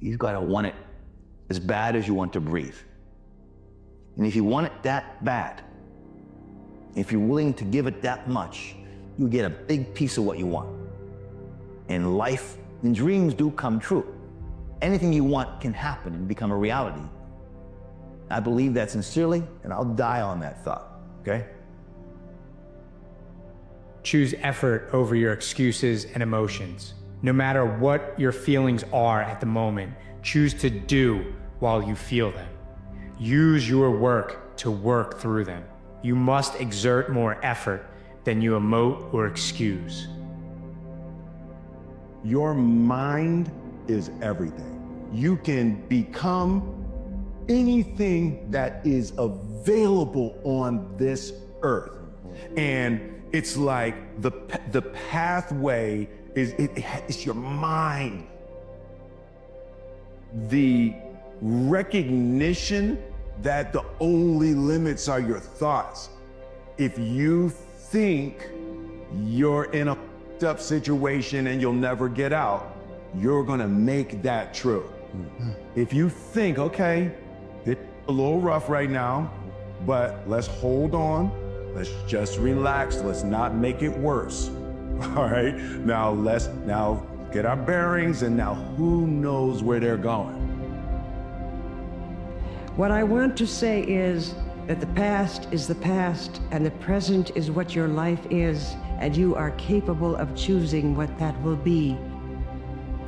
you gotta want it as bad as you want to breathe. And if you want it that bad, if you're willing to give it that much, you get a big piece of what you want. And life and dreams do come true. Anything you want can happen and become a reality. I believe that sincerely, and I'll die on that thought, okay? Choose effort over your excuses and emotions. No matter what your feelings are at the moment, choose to do while you feel them. Use your work to work through them. You must exert more effort than you emote or excuse. Your mind is everything. You can become anything that is available on this earth. And it's like the pathway it's your mind. The recognition that the only limits are your thoughts. If you think you're in a up situation and you'll never get out, you're gonna make that true. If you think, okay, it's a little rough right now, but let's hold on, let's just relax, let's not make it worse. All right, now let's get our bearings, and now who knows where they're going. What I want to say is that the past is the past, and the present is what your life is, and you are capable of choosing what that will be.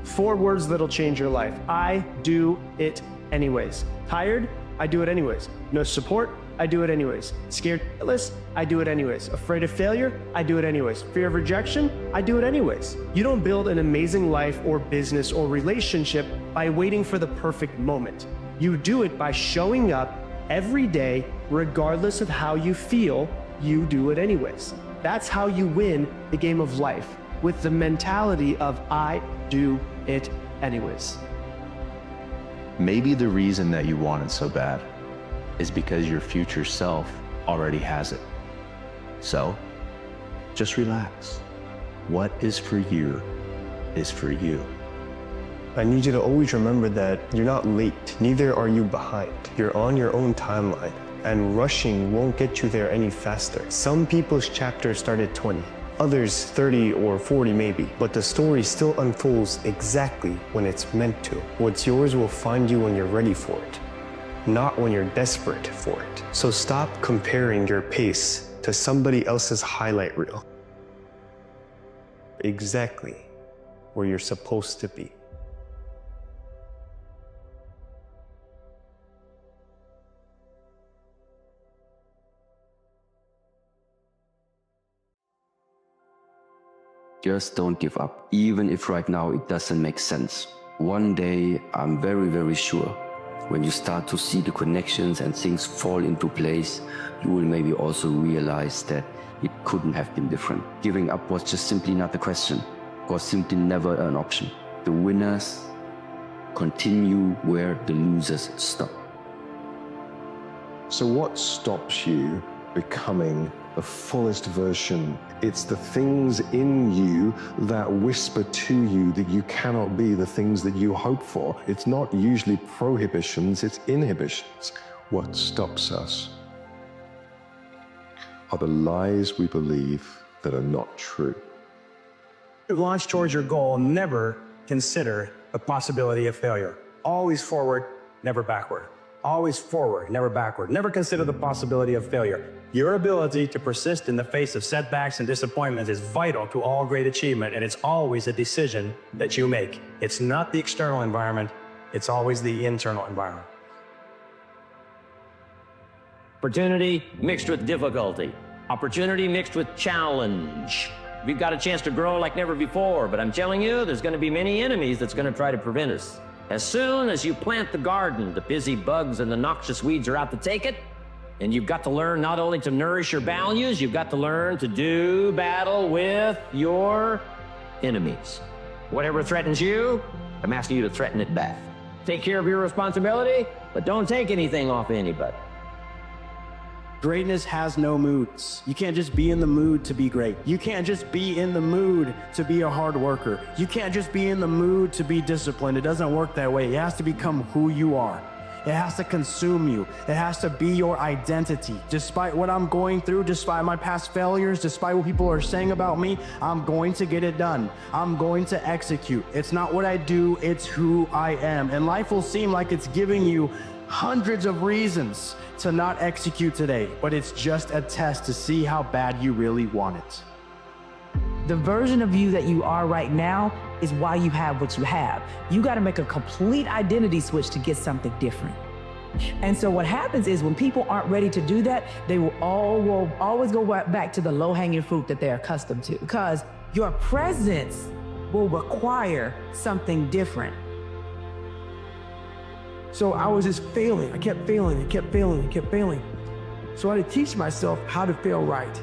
4 words that'll change your life. I do it anyways. Tired? I do it anyways. No support? I do it anyways. Scared shitless? I do it anyways. Afraid of failure? I do it anyways. Fear of rejection? I do it anyways. You don't build an amazing life or business or relationship by waiting for the perfect moment. You do it by showing up every day, regardless of how you feel. You do it anyways. That's how you win the game of life, with the mentality of I do it anyways. Maybe the reason that you want it so bad is because your future self already has it. So, just relax. What is for you is for you. I need you to always remember that you're not late, neither are you behind. You're on your own timeline, and rushing won't get you there any faster. Some people's chapters start at 20, others 30 or 40 maybe, but the story still unfolds exactly when it's meant to. What's yours will find you when you're ready for it, not when you're desperate for it. So stop comparing your pace to somebody else's highlight reel. Exactly where you're supposed to be. Just don't give up, even if right now it doesn't make sense. One day, I'm very, very sure, when you start to see the connections and things fall into place, you will maybe also realize that it couldn't have been different. Giving up was just simply not the question, was simply never an option. The winners continue where the losers stop. So what stops you becoming the fullest version? It's the things in you that whisper to you that you cannot be the things that you hope for. It's not usually prohibitions, it's inhibitions. What stops us are the lies we believe that are not true. To launch towards your goal, never consider the possibility of failure. Always forward, never backward. Always forward, never backward. Never consider the possibility of failure. Your ability to persist in the face of setbacks and disappointments is vital to all great achievement, and it's always a decision that you make. It's not the external environment, it's always the internal environment. Opportunity mixed with difficulty. Opportunity mixed with challenge. We've got a chance to grow like never before, but I'm telling you, there's going to be many enemies that's going to try to prevent us. As soon as you plant the garden, the busy bugs and the noxious weeds are out to take it, and you've got to learn not only to nourish your values, you've got to learn to do battle with your enemies. Whatever threatens you, I'm asking you to threaten it back. Take care of your responsibility, but don't take anything off anybody. Greatness has no moods. You can't just be in the mood to be great. You can't just be in the mood to be a hard worker. You can't just be in the mood to be disciplined. It doesn't work that way. It has to become who you are. It has to consume you. It has to be your identity. Despite what I'm going through, despite my past failures, despite what people are saying about me, I'm going to get it done. I'm going to execute. It's not what I do, it's who I am. And life will seem like it's giving you hundreds of reasons to not execute today, but it's just a test to see how bad you really want it. The version of you that you are right now is why you have what you have. You got to make a complete identity switch to get something different. And so what happens is when people aren't ready to do that, they will always go back to the low-hanging fruit that they're accustomed to, because your presence will require something different. So I was just failing. I kept failing and kept failing and kept failing. So I had to teach myself how to fail right.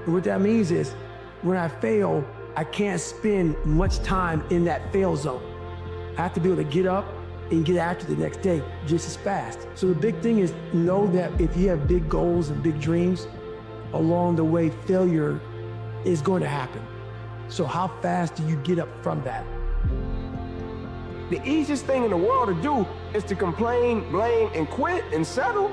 And what that means is when I fail, I can't spend much time in that fail zone. I have to be able to get up and get after the next day just as fast. So the big thing is know that if you have big goals and big dreams, along the way, failure is going to happen. So how fast do you get up from that? The easiest thing in the world to do is to complain, blame, and quit and settle.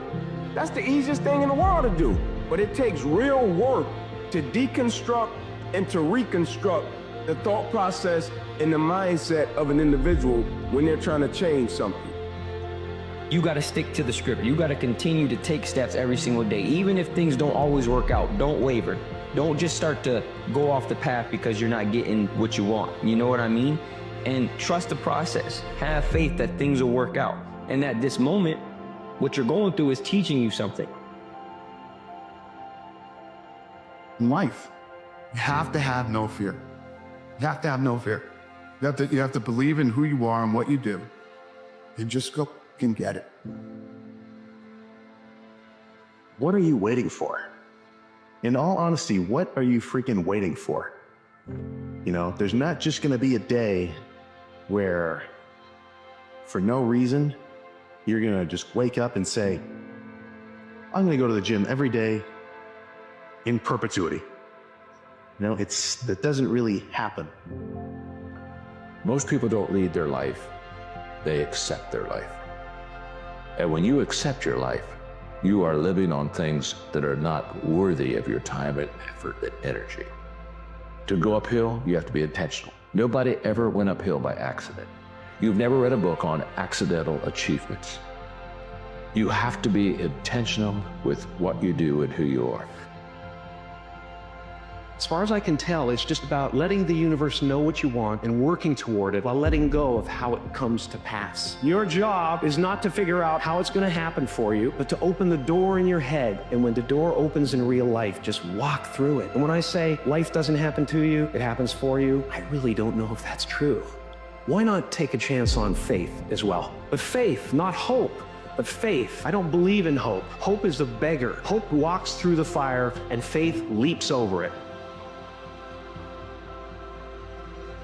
That's the easiest thing in the world to do. But it takes real work to deconstruct and to reconstruct the thought process and the mindset of an individual when they're trying to change something. You got to stick to the script. You got to continue to take steps every single day. Even if things don't always work out, don't waver. Don't just start to go off the path because you're not getting what you want. You know what I mean? And trust the process. Have faith that things will work out. And at this moment, what you're going through is teaching you something. In life, you have to have no fear. You have to have no fear. You have to believe in who you are and what you do. You just go and get it. What are you waiting for? In all honesty, what are you freaking waiting for? You know, there's not just gonna be a day where, for no reason, you're gonna just wake up and say, I'm gonna go to the gym every day in perpetuity. You know, that doesn't really happen. Most people don't lead their life, they accept their life. And when you accept your life, you are living on things that are not worthy of your time and effort and energy. To go uphill, you have to be intentional. Nobody ever went uphill by accident. You've never read a book on accidental achievements. You have to be intentional with what you do and who you are. As far as I can tell, it's just about letting the universe know what you want and working toward it while letting go of how it comes to pass. Your job is not to figure out how it's going to happen for you, but to open the door in your head. And when the door opens in real life, just walk through it. And when I say life doesn't happen to you, it happens for you, I really don't know if that's true. Why not take a chance on faith as well? But faith, not hope, but faith. I don't believe in hope. Hope is a beggar. Hope walks through the fire and faith leaps over it.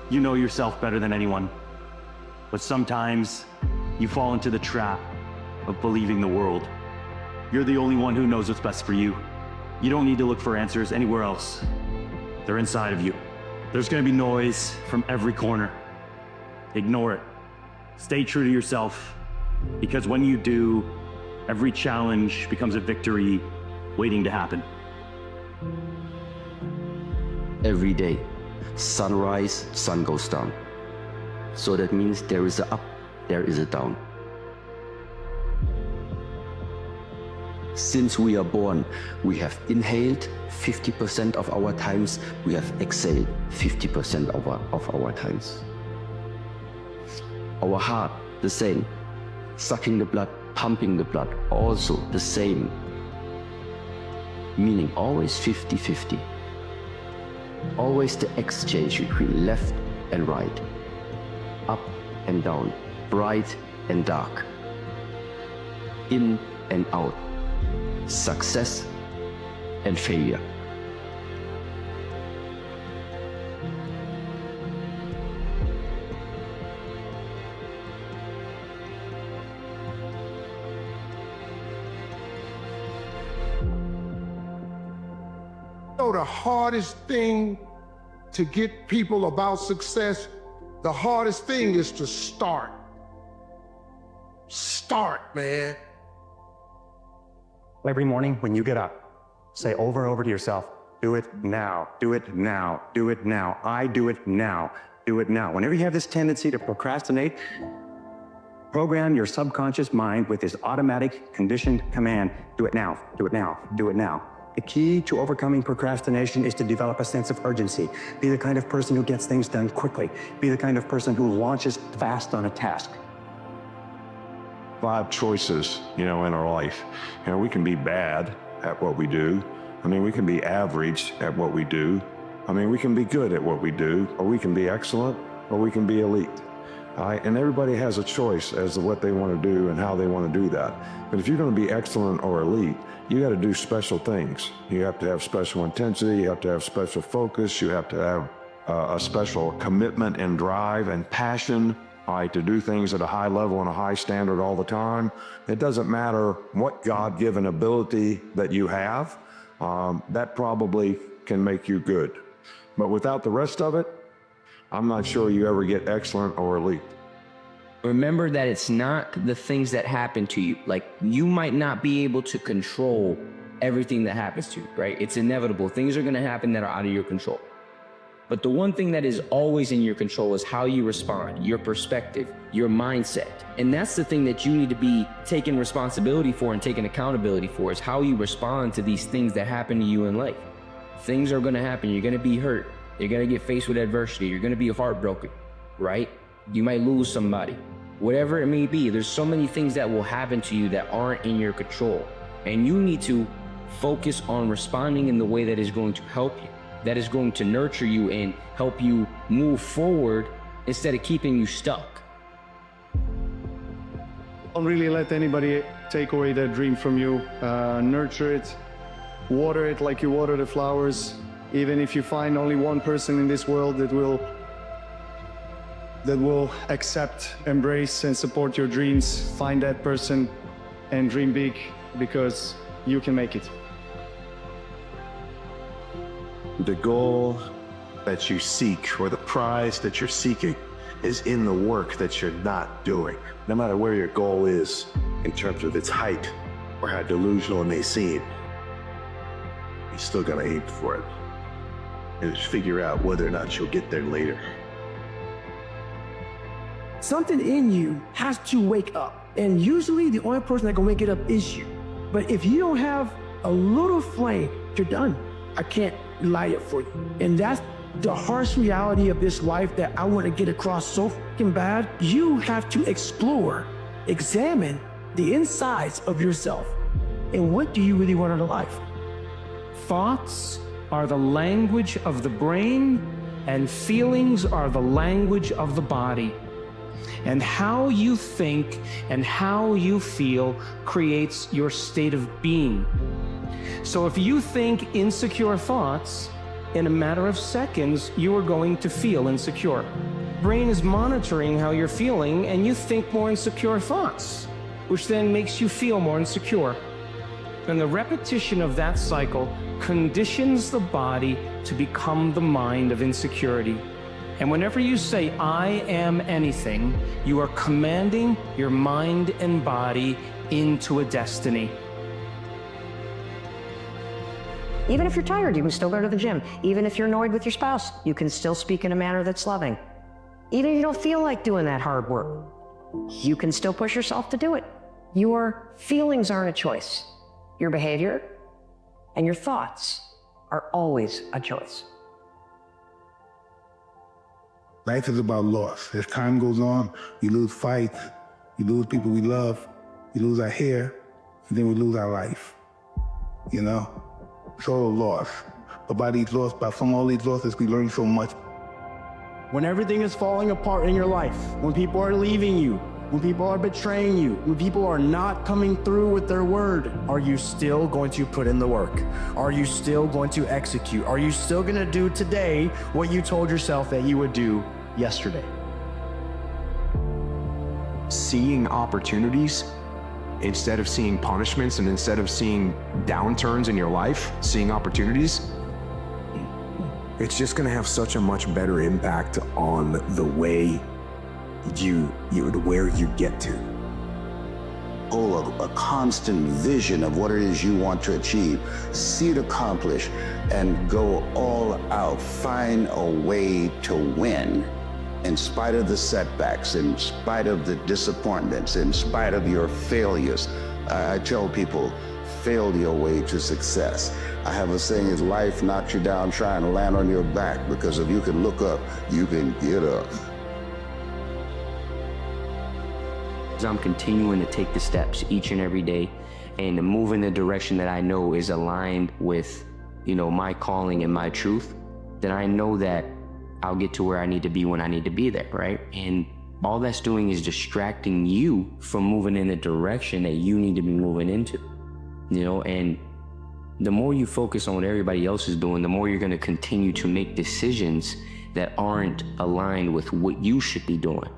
You know yourself better than anyone, but sometimes you fall into the trap of believing the world. You're the only one who knows what's best for you. You don't need to look for answers anywhere else. They're inside of you. There's gonna be noise from every corner. Ignore it. Stay true to yourself, because when you do, every challenge becomes a victory waiting to happen. Every day, sunrise, sun goes down. So that means there is a up, there is a down. Since we are born, we have inhaled 50% of our times, we have exhaled 50% of our times. Our heart, the same. Sucking the blood, pumping the blood, also the same. Meaning always 50-50. Always the exchange between left and right, up and down, bright and dark, in and out, success and failure. know the hardest thing to get people about success? The hardest thing is to start. Start, man. Every morning when you get up, say over and over to yourself, do it now, do it now, do it now. I do it now, do it now. Whenever you have this tendency to procrastinate, program your subconscious mind with this automatic conditioned command, do it now, do it now, do it now. The key to overcoming procrastination is to develop a sense of urgency. Be the kind of person who gets things done quickly. Be the kind of person who launches fast on a task. 5 choices, in our life. We can be bad at what we do. We can be average at what we do. We can be good at what we do, or we can be excellent, or we can be elite. And everybody has a choice as to what they want to do and how they want to do that. But if you're going to be excellent or elite, you got to do special things. You have to have special intensity, you have to have special focus, you have to have a special commitment and drive and passion, to do things at a high level and a high standard all the time. It doesn't matter what God-given ability that you have, that probably can make you good. But without the rest of it, I'm not sure you ever get excellent or elite. Remember that it's not the things that happen to you. Like, you might not be able to control everything that happens to you, right? It's inevitable. Things are going to happen that are out of your control. But the one thing that is always in your control is how you respond, your perspective, your mindset. And that's the thing that you need to be taking responsibility for and taking accountability for, is how you respond to these things that happen to you in life. Things are going to happen. You're going to be hurt. You're going to get faced with adversity. You're going to be heartbroken, right? You might lose somebody. Whatever it may be, there's so many things that will happen to you that aren't in your control. And you need to focus on responding in the way that is going to help you, that is going to nurture you and help you move forward instead of keeping you stuck. Don't really let anybody take away that dream from you. Nurture it, water it like you water the flowers. Even if you find only one person in this world that will accept, embrace, and support your dreams, find that person and dream big, because you can make it. The goal that you seek, or the prize that you're seeking, is in the work that you're not doing. No matter where your goal is in terms of its height or how delusional it may seem, you're still gonna aim for it and just figure out whether or not you'll get there later. Something in you has to wake up. And usually the only person that can wake it up is you. But if you don't have a little flame, you're done. I can't light it for you. And that's the harsh reality of this life that I want to get across so fucking bad. You have to explore, examine the insides of yourself. And what do you really want out of life? Thoughts are the language of the brain, and feelings are the language of the body. And how you think and how you feel creates your state of being. So if you think insecure thoughts, in a matter of seconds, you are going to feel insecure. Brain is monitoring how you're feeling, and you think more insecure thoughts, which then makes you feel more insecure. And the repetition of that cycle conditions the body to become the mind of insecurity. And whenever you say, I am anything, you are commanding your mind and body into a destiny. Even if you're tired, you can still go to the gym. Even if you're annoyed with your spouse, you can still speak in a manner that's loving. Even if you don't feel like doing that hard work, you can still push yourself to do it. Your feelings aren't a choice. Your behavior and your thoughts are always a choice. Life is about loss. As time goes on, we lose fights, we lose people we love, we lose our hair, and then we lose our life. It's all a loss. But from all these losses, we learn so much. When everything is falling apart in your life, when people are leaving you, when people are betraying you, when people are not coming through with their word, are you still going to put in the work? Are you still going to execute? Are you still going to do today what you told yourself that you would do yesterday? Seeing opportunities instead of seeing punishments, and instead of seeing downturns in your life, seeing opportunities, it's just going to have such a much better impact on the way where you get to. A constant vision of what it is you want to achieve, see it accomplish, and go all out. Find a way to win in spite of the setbacks, in spite of the disappointments, in spite of your failures. I tell people, fail your way to success. I have a saying, is life knocks you down trying to land on your back, because if you can look up, you can get up. I'm continuing to take the steps each and every day and to move in the direction that I know is aligned with, my calling and my truth, then I know that I'll get to where I need to be when I need to be there, right? And all that's doing is distracting you from moving in the direction that you need to be moving into, and the more you focus on what everybody else is doing, the more you're going to continue to make decisions that aren't aligned with what you should be doing.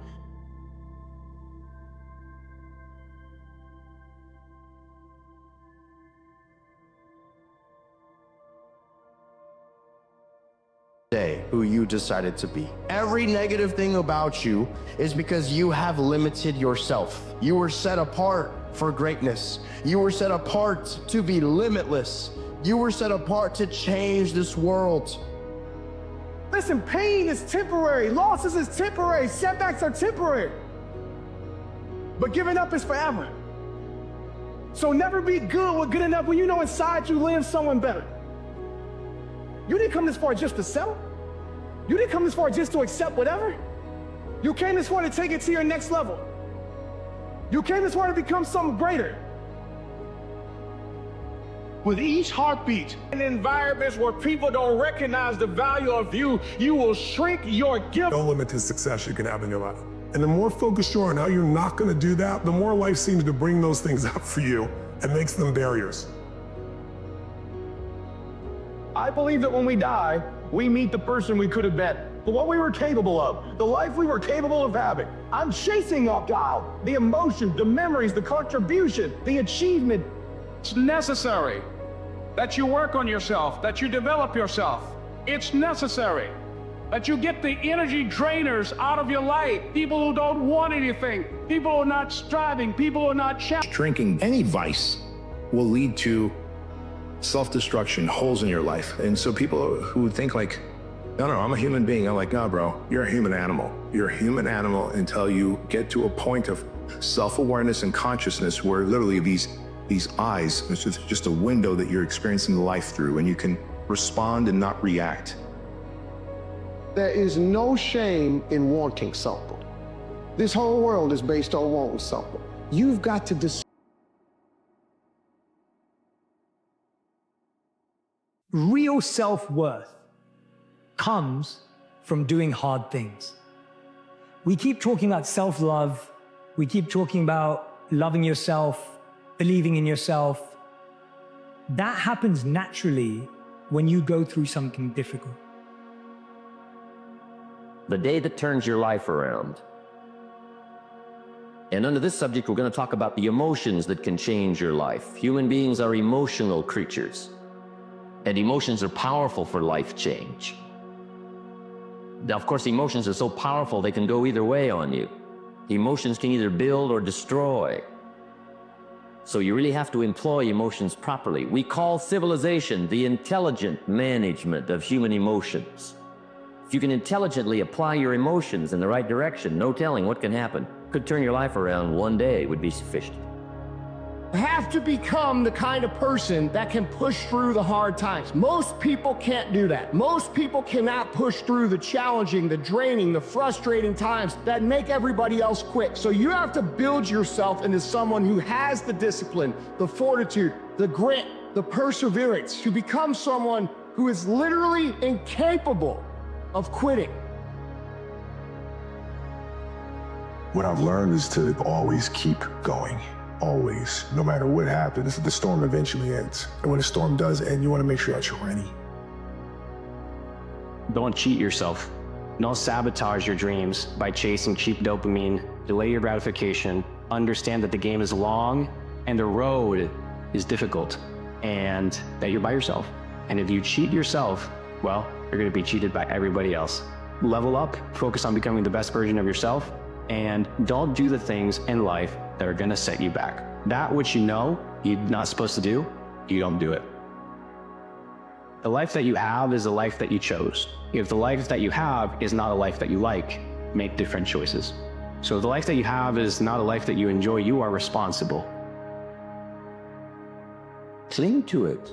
Who you decided to be. Every negative thing about you is because you have limited yourself. You were set apart for greatness. You were set apart to be limitless. You were set apart to change this world. Listen, pain is temporary. Losses is temporary. Setbacks are temporary. But giving up is forever. So never be good with good enough when you know inside you lives someone better. You didn't come this far just to settle. You didn't come this far just to accept whatever. You came this far to take it to your next level. You came this far to become something greater. With each heartbeat, in environments where people don't recognize the value of you, you will shrink your gift. No limit to success you can have in your life. And the more focused you are on how you're not going to do that, the more life seems to bring those things up for you and makes them barriers. I believe that when we die, we meet the person we could have been, what we were capable of, the life we were capable of having. I'm chasing up, God, the emotion, the memories, the contribution, the achievement. It's necessary that you work on yourself, that you develop yourself. It's necessary that you get the energy drainers out of your life. People who don't want anything, people who are not striving, people who are not challenged. Drinking, any vice, will lead to self-destruction, holes in your life. And so people who think like, no, I'm a human being. I'm like, no, bro, you're a human animal. You're a human animal until you get to a point of self-awareness and consciousness where literally these eyes, it's just a window that you're experiencing life through, and you can respond and not react. There is no shame in wanting something. This whole world is based on wanting something. You've got to decide. Real self-worth comes from doing hard things. We keep talking about self-love. We keep talking about loving yourself, believing in yourself. That happens naturally when you go through something difficult. The day that turns your life around. And under this subject, we're going to talk about the emotions that can change your life. Human beings are emotional creatures. And emotions are powerful for life change. Now, of course, emotions are so powerful they can go either way on you. Emotions can either build or destroy. So you really have to employ emotions properly. We call civilization the intelligent management of human emotions. If you can intelligently apply your emotions in the right direction, no telling what can happen. Could turn your life around one day would be sufficient. Have to become the kind of person that can push through the hard times. Most people can't do that. Most people cannot push through the challenging, the draining, the frustrating times that make everybody else quit. So you have to build yourself into someone who has the discipline, the fortitude, the grit, the perseverance to become someone who is literally incapable of quitting. What I've learned is to always keep going. Always, no matter what happens, the storm eventually ends. And when the storm does end, you want to make sure that you're ready. Don't cheat yourself. Don't sabotage your dreams by chasing cheap dopamine. Delay your gratification. Understand that the game is long and the road is difficult and that you're by yourself. And if you cheat yourself, well, You're going to be cheated by everybody else. Level up, focus on becoming the best version of yourself, and don't do the things in life that are going to set you back. That which you know you're not supposed to do, you don't do it. The life that you have is the life that you chose. If the life that you have is not a life that you like, make different choices. So if the life that you have is not a life that you enjoy, you are responsible. Cling to it.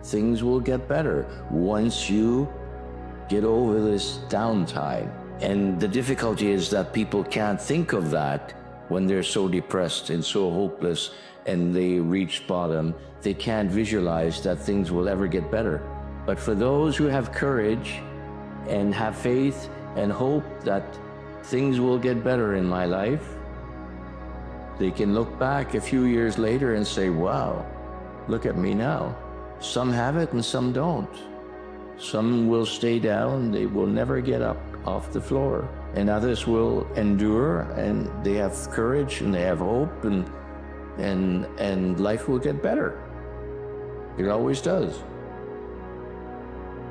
Things will get better once you get over this downtime. And the difficulty is that people can't think of that when they're so depressed and so hopeless and they reach bottom. They can't visualize that things will ever get better. But for those who have courage and have faith and hope that things will get better in my life, they can look back a few years later and say, wow, look at me now. Some have it and some don't. Some will stay down, they will never get up off the floor. And others will endure and they have courage and they have hope and life will get better. It always does.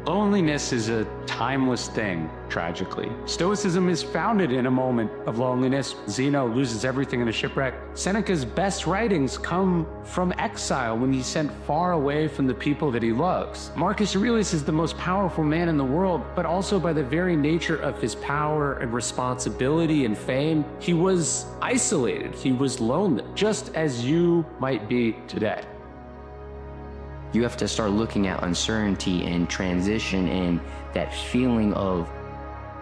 Loneliness is a timeless thing, tragically. Stoicism is founded in a moment of loneliness. Zeno loses everything in a shipwreck. Seneca's best writings come from exile when he's sent far away from the people that he loves. Marcus Aurelius is the most powerful man in the world, but also by the very nature of his power and responsibility and fame, he was isolated, he was lonely, just as you might be today. You have to start looking at uncertainty and transition and that feeling of,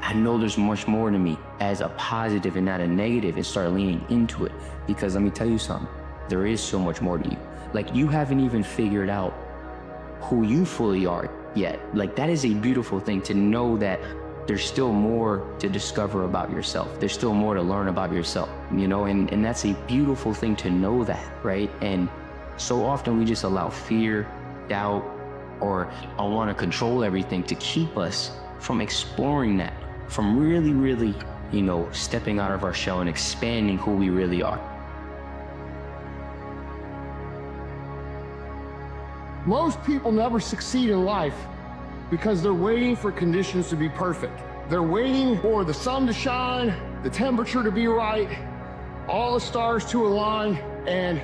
I know there's much more to me, as a positive and not a negative, and start leaning into it. Because let me tell you something, there is so much more to you. Like, you haven't even figured out who you fully are yet. Like, that is a beautiful thing to know that there's still more to discover about yourself. There's still more to learn about yourself, you know, and that's a beautiful thing to know that, right? And so often we just allow fear, doubt, or I want to control everything to keep us from exploring that, from really, really, you know, stepping out of our shell and expanding who we really are. Most people never succeed in life because they're waiting for conditions to be perfect. They're waiting for the sun to shine, the temperature to be right, all the stars to align, and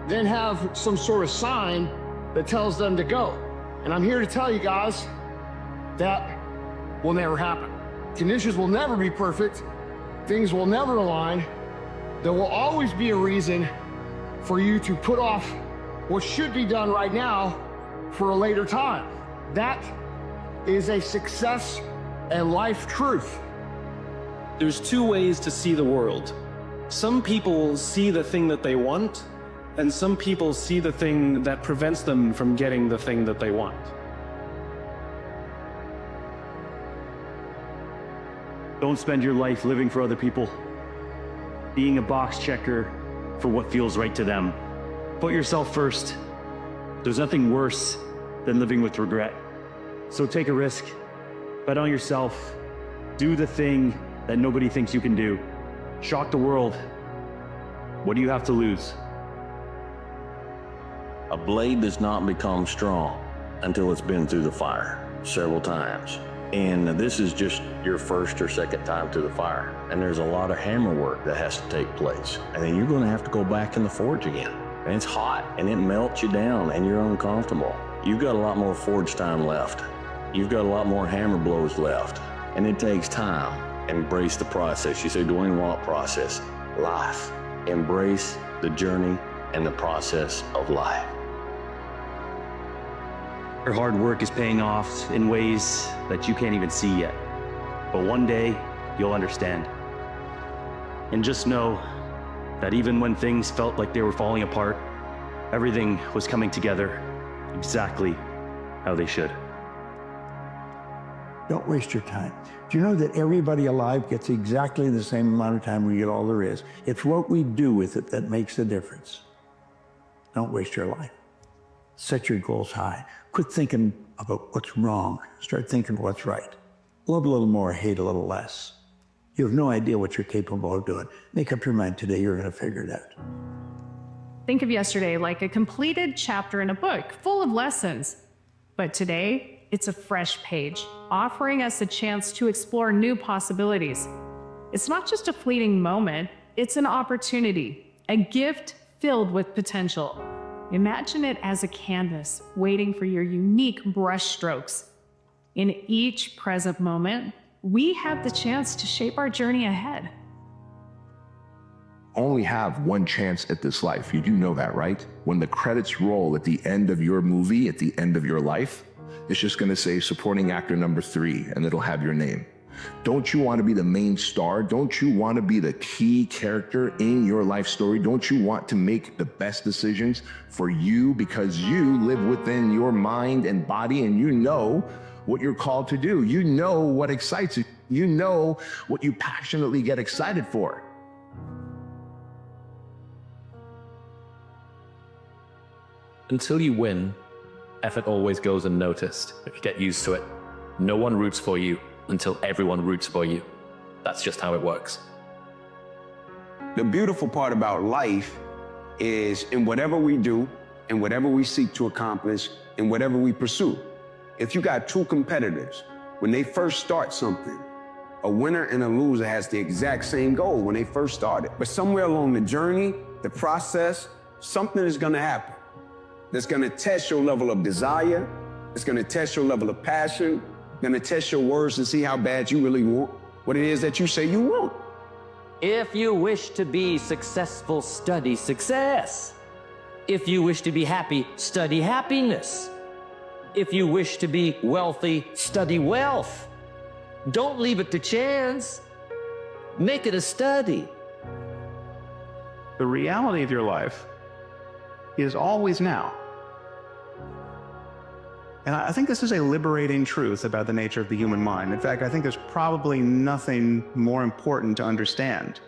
then have some sort of sign that tells them to go. And I'm here to tell you guys that will never happen. Conditions will never be perfect. Things will never align. There will always be a reason for you to put off what should be done right now for a later time. That is a success and life truth. There's two ways to see the world. Some people see the thing that they want, and some people see the thing that prevents them from getting the thing that they want. Don't spend your life living for other people, being a box checker for what feels right to them. Put yourself first. There's nothing worse than living with regret. So take a risk, bet on yourself, do the thing that nobody thinks you can do. Shock the world. What do you have to lose? A blade does not become strong until it's been through the fire several times. And this is just your first or second time through the fire. And there's a lot of hammer work that has to take place. And then you're gonna have to go back in the forge again. And it's hot and it melts you down and you're uncomfortable. You've got a lot more forge time left. You've got a lot more hammer blows left. And it takes time. Embrace the process. You say, Dwayne, what process? Life. Embrace the journey and the process of life. Your hard work is paying off in ways that you can't even see yet. But one day, you'll understand. And just know that even when things felt like they were falling apart, everything was coming together exactly how they should. Don't waste your time. Do you know that everybody alive gets exactly the same amount of time we get all there is? It's what we do with it that makes the difference. Don't waste your life. Set your goals high. Quit thinking about what's wrong. Start thinking what's right. Love a little more, hate a little less. You have no idea what you're capable of doing. Make up your mind today, you're going to figure it out. Think of yesterday like a completed chapter in a book full of lessons. But today, It's a fresh page, offering us a chance to explore new possibilities. It's not just a fleeting moment, it's an opportunity, a gift filled with potential. Imagine it as a canvas waiting for your unique brush strokes. In each present moment, we have the chance to shape our journey ahead. Only have one chance at this life. You do know that, right? When the credits roll at the end of your movie, at the end of your life, it's just gonna say supporting actor number 3, and it'll have your name. Don't you want to be the main star? Don't you want to be the key character in your life story? Don't you want to make the best decisions for you because you live within your mind and body and you know what you're called to do? You know what excites you. You know what you passionately get excited for. Until you win, effort always goes unnoticed. Get used to it. No one roots for you until everyone roots for you. That's just how it works. The beautiful part about life is in whatever we do, in whatever we seek to accomplish, in whatever we pursue. If you got two competitors, when they first start something, a winner and a loser has the exact same goal when they first started. But somewhere along the journey, the process, something is gonna happen that's gonna test your level of desire, it's gonna test your level of passion, gonna test your words to see how bad you really want what it is that you say you want. If you wish to be successful, study success. If you wish to be happy, study happiness. If you wish to be wealthy, study wealth. Don't leave it to chance. Make it a study. The reality of your life is always now. And I think this is a liberating truth about the nature of the human mind. In fact, I think there's probably nothing more important to understand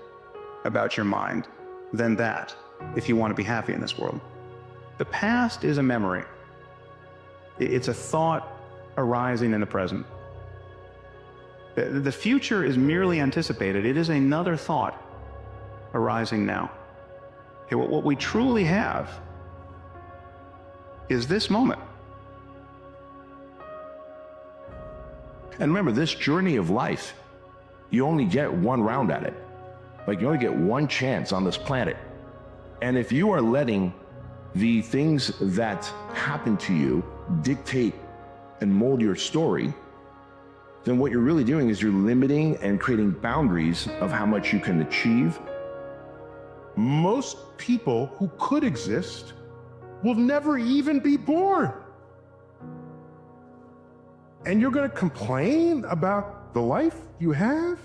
about your mind than that, if you want to be happy in this world. The past is a memory. It's a thought arising in the present. The future is merely anticipated. It is another thought arising now. Okay, what we truly have is this moment. And remember, this journey of life, you only get one round at it. Like, you only get one chance on this planet. And if you are letting the things that happen to you dictate and mold your story, then what you're really doing is you're limiting and creating boundaries of how much you can achieve. Most people who could exist will never even be born. And you're gonna complain about the life you have?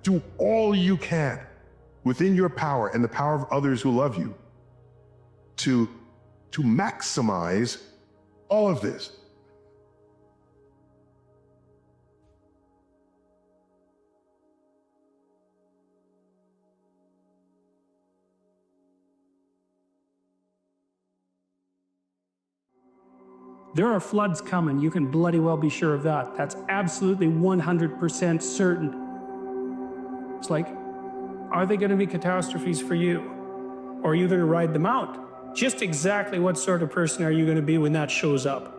Do all you can within your power and the power of others who love you to maximize all of this. There are floods coming. You can bloody well be sure of that. That's absolutely 100% certain. It's like, are they going to be catastrophes for you? Or are you going to ride them out? Just exactly what sort of person are you going to be when that shows up?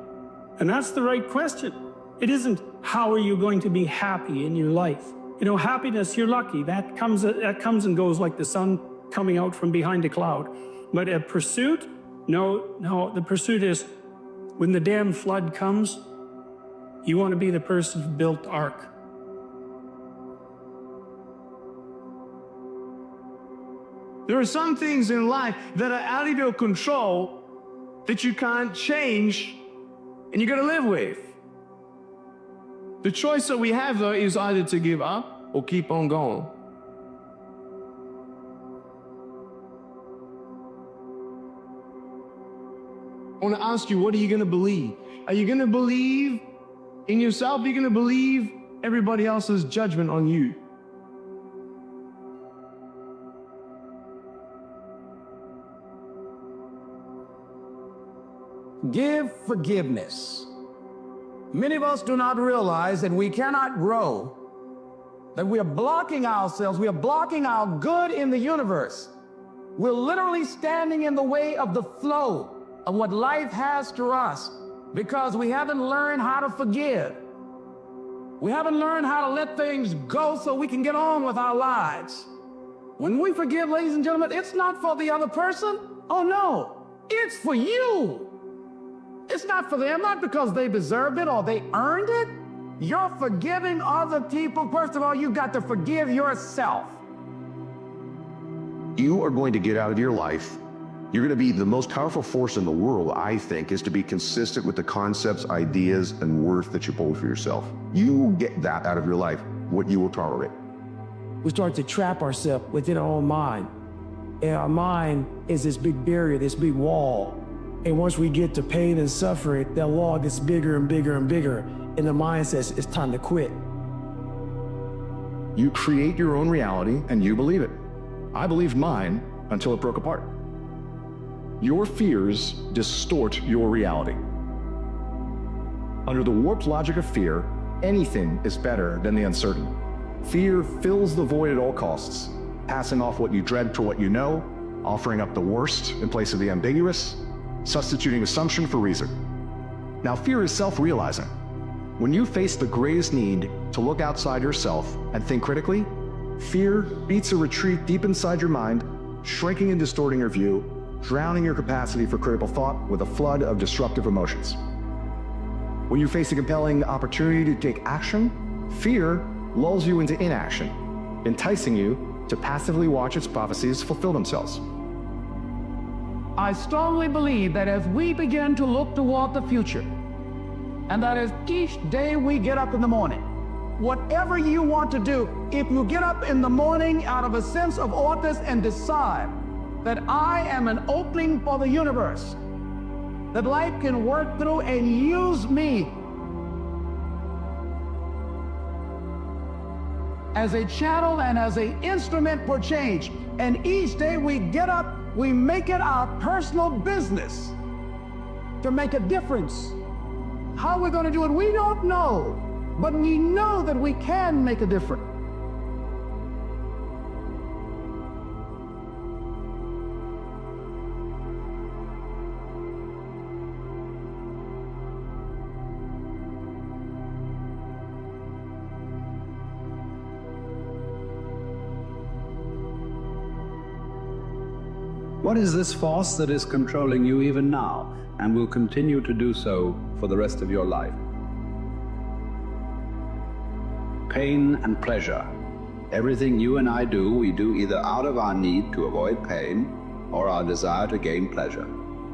And that's the right question. It isn't, how are you going to be happy in your life? You know, happiness, you're lucky. That comes and goes like the sun coming out from behind a cloud. But a pursuit? No, the pursuit is, when the damn flood comes, you want to be the person who built the ark. There are some things in life that are out of your control that you can't change and you gotta live with. The choice that we have, though, is either to give up or keep on going. I want to ask you, what are you going to believe? Are you going to believe in yourself? Are you going to believe everybody else's judgment on you? Give forgiveness. Many of us do not realize that we cannot grow, that we are blocking ourselves, we are blocking our good in the universe. We're literally standing in the way of the flow of what life has to us because we haven't learned how to forgive. We haven't learned how to let things go so we can get on with our lives. When we forgive, ladies and gentlemen, it's not for the other person. Oh no, it's for you. It's not for them, not because they deserved it or they earned it. You're forgiving other people. First of all, you got to forgive yourself. You are going to get out of your life. You're going to be the most powerful force in the world, I think, is to be consistent with the concepts, ideas, and worth that you hold for yourself. You get that out of your life, what you will tolerate. We start to trap ourselves within our own mind. And our mind is this big barrier, this big wall. And once we get to pain and suffering, that wall gets bigger and bigger and bigger. And the mind says it's time to quit. You create your own reality and you believe it. I believed mine until it broke apart. Your fears distort your reality. Under the warped logic of fear, anything is better than the uncertain. Fear fills the void at all costs, passing off what you dread for what you know, offering up the worst in place of the ambiguous, substituting assumption for reason. Now, fear is self-realizing. When you face the greatest need to look outside yourself and think critically, fear beats a retreat deep inside your mind, shrinking and distorting your view, drowning your capacity for critical thought with a flood of disruptive emotions. When you face a compelling opportunity to take action, fear lulls you into inaction, enticing you to passively watch its prophecies fulfill themselves. I strongly believe that as we begin to look toward the future, and that as each day we get up in the morning, whatever you want to do, if you get up in the morning out of a sense of office and decide that I am an opening for the universe, that life can work through and use me as a channel and as an instrument for change. And each day we get up, we make it our personal business to make a difference. How we're going to do it, we don't know, but we know that we can make a difference. What is this force that is controlling you even now and will continue to do so for the rest of your life? Pain and pleasure. Everything you and I do, we do either out of our need to avoid pain or our desire to gain pleasure.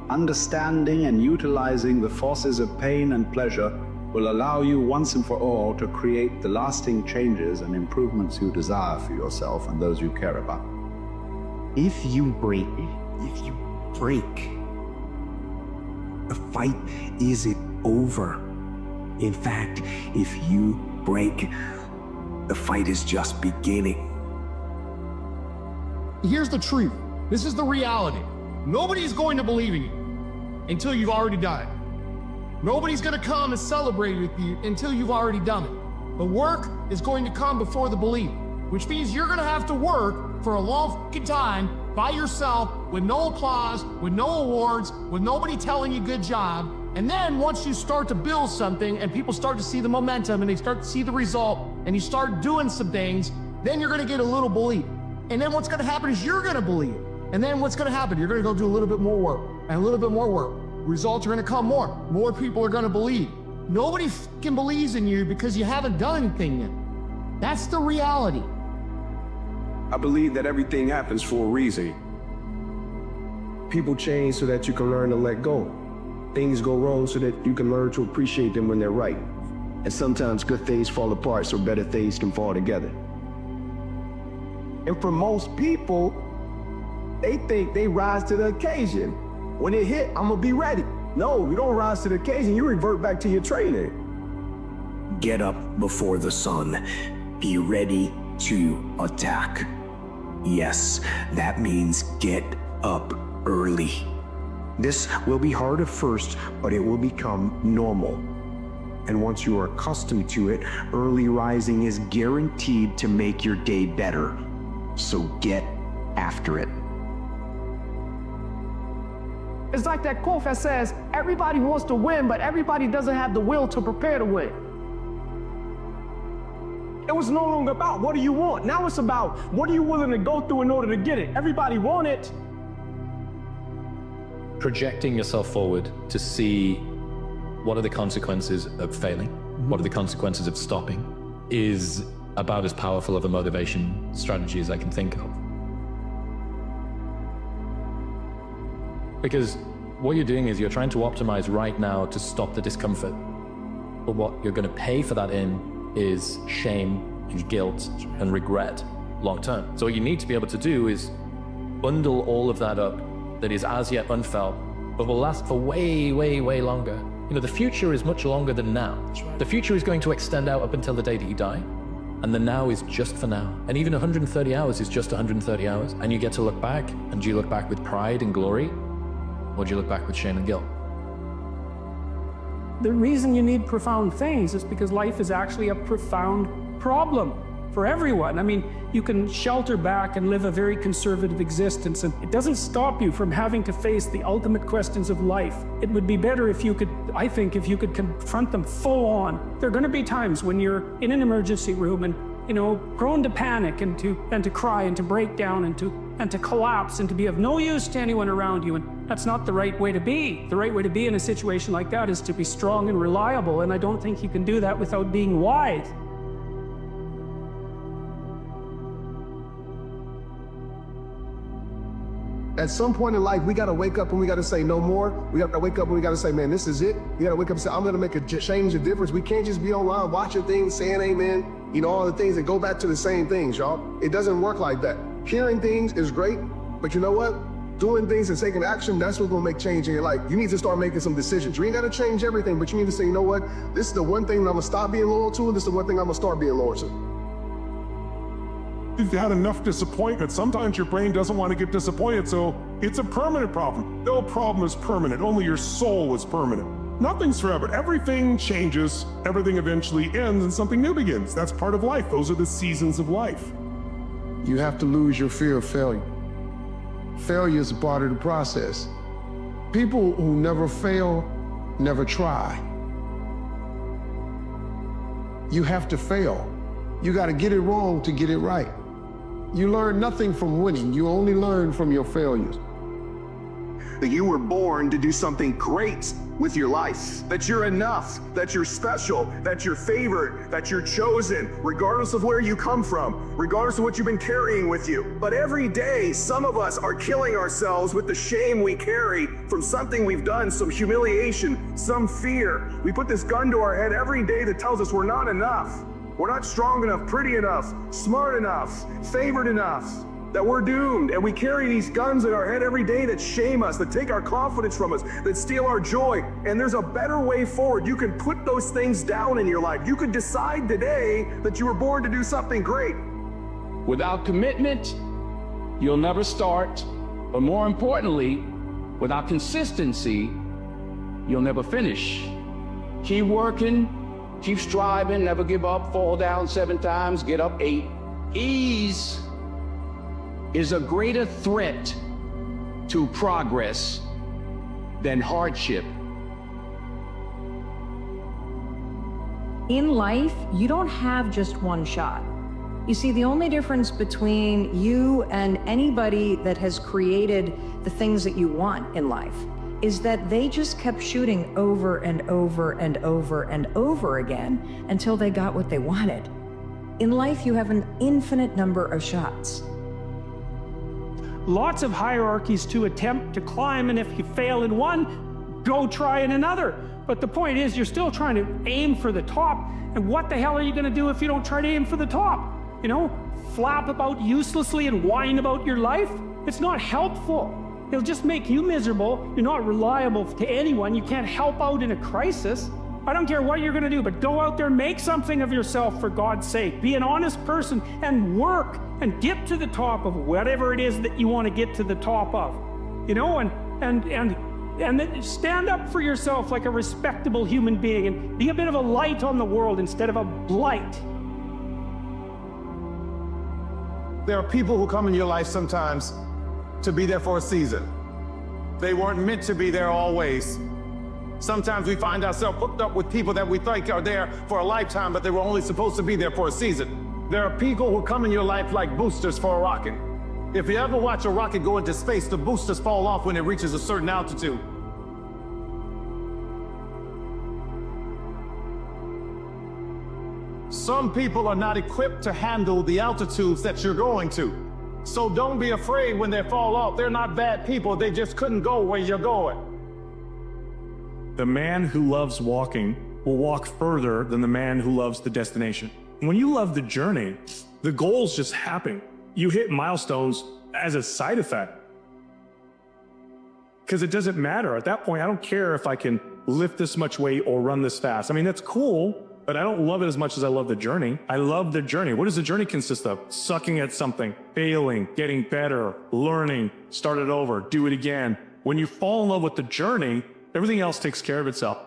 Understanding and utilizing the forces of pain and pleasure will allow you once and for all to create the lasting changes and improvements you desire for yourself and those you care about. If you break, the fight isn't over. In fact, if you break, the fight is just beginning. Here's the truth. This is the reality. Nobody's going to believe in you until you've already done it. Nobody's going to come and celebrate with you until you've already done it. The work is going to come before the belief, which means you're going to have to work for a long fucking time by yourself, with no applause, with no awards, with nobody telling you good job. And then once you start to build something and people start to see the momentum and they start to see the result and you start doing some things, then you're gonna get a little belief. And then what's gonna happen is you're gonna believe. And then what's gonna happen? You're gonna go do a little bit more work and a little bit more work. Results are gonna come more. More people are gonna believe. Nobody fucking believes in you because you haven't done anything yet. That's the reality. I believe that everything happens for a reason. People change so that you can learn to let go. Things go wrong so that you can learn to appreciate them when they're right. And sometimes good things fall apart so better things can fall together. And for most people, they think they rise to the occasion. When it hit, I'm gonna be ready. No, you don't rise to the occasion, you revert back to your training. Get up before the sun. Be ready to attack. Yes, that means get up early. This will be hard at first, but it will become normal. And once you are accustomed to it, early rising is guaranteed to make your day better. So get after it. It's like that quote that says, everybody wants to win, but everybody doesn't have the will to prepare to win. It was no longer about what do you want. Now it's about what are you willing to go through in order to get it. Everybody want it. Projecting yourself forward to see what are the consequences of failing, what are the consequences of stopping, is about as powerful of a motivation strategy as I can think of. Because what you're doing is you're trying to optimize right now to stop the discomfort. But what you're going to pay for that in is shame and guilt and regret long term. So what you need to be able to do is bundle all of that up that is as yet unfelt, but will last for way, way, way longer. You know, the future is much longer than now. The future is going to extend out up until the day that you die. And the now is just for now. And even 130 hours is just 130 hours. And you get to look back, and do you look back with pride and glory? Or do you look back with shame and guilt? The reason you need profound things is because life is actually a profound problem for everyone. I mean, you can shelter back and live a very conservative existence, and it doesn't stop you from having to face the ultimate questions of life. It would be better if you could, I think, if you could confront them full on. There are going to be times when you're in an emergency room and, you know, prone to panic and to cry and to break down and to collapse and to be of no use to anyone around you. And that's not the right way to be. The right way to be in a situation like that is to be strong and reliable. And I don't think you can do that without being wise. At some point in life, we got to wake up and we got to say no more. We got to wake up and we got to say, man, this is it. We got to wake up and say, I'm going to make a change, a difference. We can't just be online watching things, saying amen, you know, all the things and go back to the same things, y'all. It doesn't work like that. Hearing things is great, but you know what? Doing things and taking action, that's what's going to make change in your life. You need to start making some decisions. You ain't got to change everything, but you need to say, you know what? This is the one thing that I'm going to stop being loyal to, and this is the one thing I'm going to start being loyal to. You've had enough disappointment. Sometimes your brain doesn't want to get disappointed, so it's a permanent problem. No problem is permanent. Only your soul is permanent. Nothing's forever. Everything changes. Everything eventually ends and something new begins. That's part of life. Those are the seasons of life. You have to lose your fear of failure. Failure is a part of the process. People who never fail, never try. You have to fail. You got to get it wrong to get it right. You learn nothing from winning. You only learn from your failures. That you were born to do something great with your life. That you're enough, that you're special, that you're favored, that you're chosen, regardless of where you come from, regardless of what you've been carrying with you. But every day, some of us are killing ourselves with the shame we carry from something we've done, some humiliation, some fear. We put this gun to our head every day that tells us we're not enough. We're not strong enough, pretty enough, smart enough, favored enough, that we're doomed. And we carry these guns in our head every day that shame us, that take our confidence from us, that steal our joy. And there's a better way forward. You can put those things down in your life. You could decide today that you were born to do something great. Without commitment, you'll never start. But more importantly, without consistency, you'll never finish. Keep working. Keep striving, never give up, fall down 7 times, get up 8. Ease is a greater threat to progress than hardship. In life, you don't have just one shot. You see, the only difference between you and anybody that has created the things that you want in life is that they just kept shooting over and over and over and over again until they got what they wanted. In life, you have an infinite number of shots. Lots of hierarchies to attempt to climb, and if you fail in one, go try in another. But the point is, you're still trying to aim for the top, and what the hell are you gonna do if you don't try to aim for the top? You know, flap about uselessly and whine about your life? It's not helpful. It'll just make you miserable. You're not reliable to anyone. You can't help out in a crisis. I don't care what you're gonna do, but go out there, make something of yourself for God's sake. Be an honest person and work and get to the top of whatever it is that you want to get to the top of. You know, and then stand up for yourself like a respectable human being and be a bit of a light on the world instead of a blight. There are people who come in your life sometimes to be there for a season. They weren't meant to be there always. Sometimes we find ourselves hooked up with people that we think are there for a lifetime, but they were only supposed to be there for a season. There are people who come in your life like boosters for a rocket. If you ever watch a rocket go into space, the boosters fall off when it reaches a certain altitude. Some people are not equipped to handle the altitudes that you're going to. So don't be afraid when they fall off. They're not bad people. They just couldn't go where you're going. The man who loves walking will walk further than the man who loves the destination. When you love the journey, the goals just happen. You hit milestones as a side effect. Because it doesn't matter. At that point, I don't care if I can lift this much weight or run this fast. I mean, that's cool, but I don't love it as much as I love the journey. I love the journey. What does the journey consist of? Sucking at something, failing, getting better, learning, start it over, do it again. When you fall in love with the journey, everything else takes care of itself.